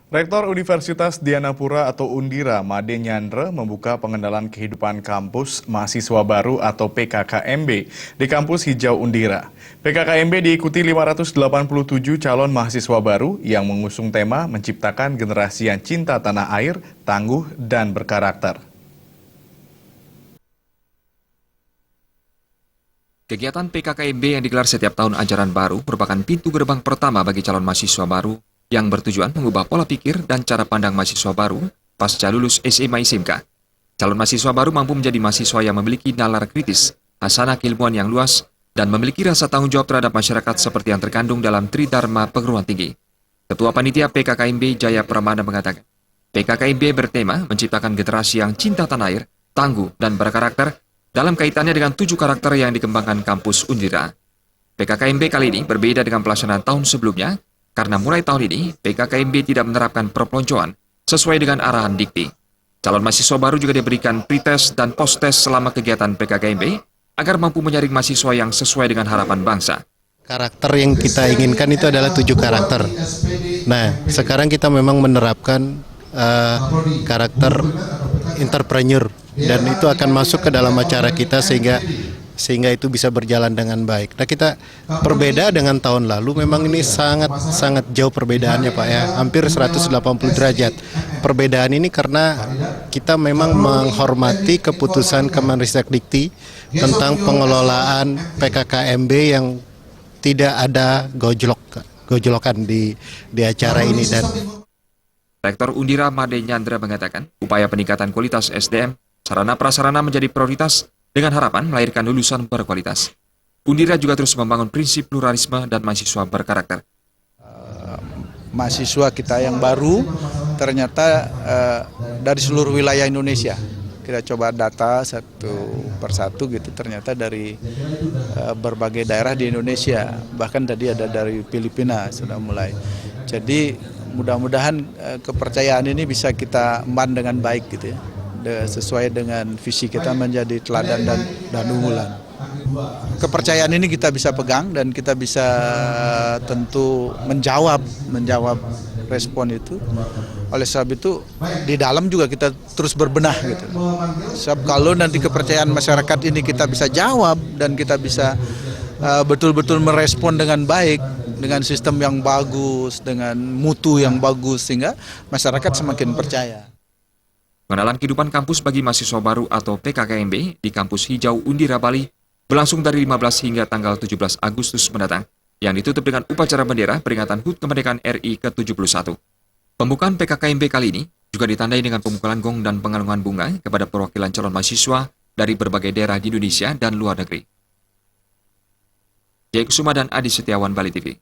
Rektor Universitas Dianapura atau Undira, Made Nyandra, membuka pengenalan kehidupan kampus mahasiswa baru atau PKKMB di kampus Hijau Undira. PKKMB diikuti 587 calon mahasiswa baru yang mengusung tema menciptakan generasi yang cinta tanah air, tangguh, dan berkarakter. Kegiatan PKKMB yang digelar setiap tahun ajaran baru merupakan pintu gerbang pertama bagi calon mahasiswa baru yang bertujuan mengubah pola pikir dan cara pandang mahasiswa baru pasca lulus SMA SMK. Calon mahasiswa baru mampu menjadi mahasiswa yang memiliki nalar kritis, hasanah keilmuan yang luas, dan memiliki rasa tanggung jawab terhadap masyarakat seperti yang terkandung dalam Tridharma Perguruan Tinggi. Ketua Panitia PKKMB Jaya Pramana mengatakan, PKKMB bertema menciptakan generasi yang cinta tanah air, tangguh, dan berkarakter dalam kaitannya dengan 7 karakter yang dikembangkan kampus Undira. PKKMB kali ini berbeda dengan pelaksanaan tahun sebelumnya, karena mulai tahun ini, PKKMB tidak menerapkan perpeloncoan sesuai dengan arahan Dikti. Calon mahasiswa baru juga diberikan pretest dan post-test selama kegiatan PKKMB agar mampu menyaring mahasiswa yang sesuai dengan harapan bangsa. Karakter yang kita inginkan itu adalah 7 karakter. Nah, sekarang kita memang menerapkan karakter entrepreneur dan itu akan masuk ke dalam acara kita sehingga itu bisa berjalan dengan baik. Nah, kita berbeda dengan tahun lalu, memang ini sangat jauh perbedaannya Pak ya, hampir 180 derajat. Perbedaan ini karena kita memang menghormati keputusan Kemenristek Dikti tentang pengelolaan PKKMB yang tidak ada gojlokan di acara ini. Dan Rektor Undira Made Nyandra mengatakan, upaya peningkatan kualitas SDM, sarana prasarana menjadi prioritas dengan harapan melahirkan lulusan berkualitas. Undira juga terus membangun prinsip pluralisme dan mahasiswa berkarakter. Mahasiswa kita yang baru ternyata dari seluruh wilayah Indonesia. Kita coba data satu persatu gitu, ternyata dari berbagai daerah di Indonesia. Bahkan tadi ada dari Filipina sudah mulai. Jadi mudah-mudahan kepercayaan ini bisa kita emban dengan baik gitu ya. Sesuai dengan visi kita menjadi teladan dan unggulan. Kepercayaan ini kita bisa pegang dan kita bisa tentu menjawab respon itu. Oleh sebab itu di dalam juga kita terus berbenah gitu. Sebab kalau nanti kepercayaan masyarakat ini kita bisa jawab dan kita bisa betul-betul merespon dengan baik, dengan sistem yang bagus, dengan mutu yang bagus, sehingga masyarakat semakin percaya. Pengenalan kehidupan kampus bagi mahasiswa baru atau PKKMB di kampus Hijau Undira Bali berlangsung dari 15 hingga tanggal 17 Agustus mendatang, yang ditutup dengan upacara bendera peringatan HUT Kemerdekaan RI ke-71. Pembukaan PKKMB kali ini juga ditandai dengan pemukulan gong dan pengalungan bunga kepada perwakilan calon mahasiswa dari berbagai daerah di Indonesia dan luar negeri. Jaya Kusuma dan Adi Setiawan, Bali TV.